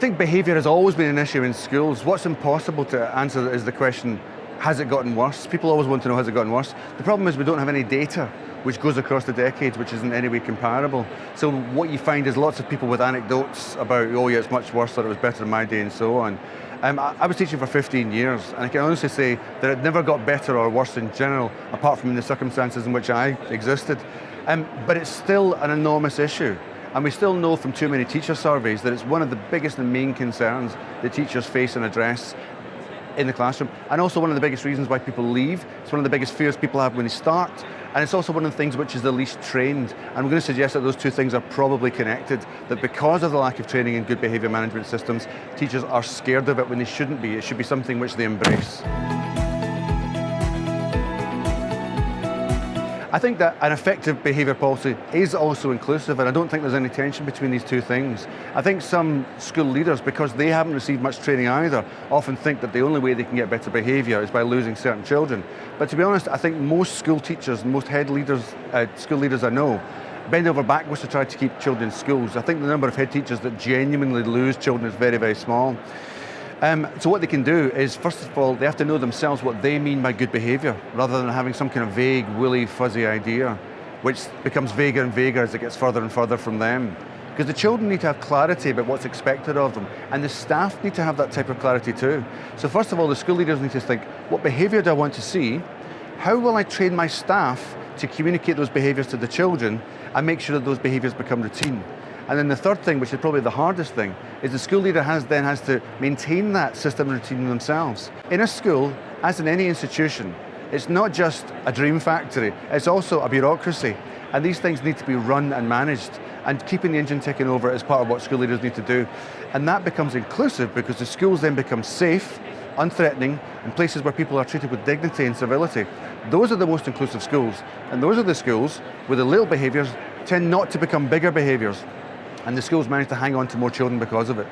think behaviour has always been an issue in schools. What's impossible to answer is the question, has it gotten worse? People always want to know, has it gotten worse? The problem is we don't have any data which goes across the decades, which isn't in any way comparable. So what you find is lots of people with anecdotes about, oh yeah, it's much worse, or it was better in my day, and so on. I was teaching for 15 years, and I can honestly say that it never got better or worse in general, apart from in the circumstances in which I existed. But it's still an enormous issue. And we still know from too many teacher surveys that it's one of the biggest and main concerns that teachers face and address in the classroom, and also one of the biggest reasons why people leave. It's one of the biggest fears people have when they start, and it's also one of the things which is the least trained. And we're going to suggest that those two things are probably connected, that because of the lack of training in good behaviour management systems, teachers are scared of it when they shouldn't be. It should be something which they embrace. I think that an effective behaviour policy is also inclusive, and I don't think there's any tension between these two things. I think some school leaders, because they haven't received much training either, often think that the only way they can get better behaviour is by losing certain children. But to be honest, I think most school teachers, most head leaders, school leaders I know, bend over backwards to try to keep children in schools. I think the number of head teachers that genuinely lose children is very, very small. So what they can do is, first of all, they have to know themselves what they mean by good behaviour, rather than having some kind of vague, woolly, fuzzy idea, which becomes vaguer and vaguer as it gets further and further from them. Because the children need to have clarity about what's expected of them, and the staff need to have that type of clarity too. So first of all, the school leaders need to think, what behaviour do I want to see? How will I train my staff to communicate those behaviours to the children and make sure that those behaviours become routine? And then the third thing, which is probably the hardest thing, is the school leader then has to maintain that system and routine themselves. In a school, as in any institution, it's not just a dream factory, it's also a bureaucracy. And these things need to be run and managed, and keeping the engine ticking over is part of what school leaders need to do. And that becomes inclusive because the schools then become safe, unthreatening, and places where people are treated with dignity and civility. Those are the most inclusive schools, and those are the schools where the little behaviours tend not to become bigger behaviours. And the schools manage to hang on to more children because of it.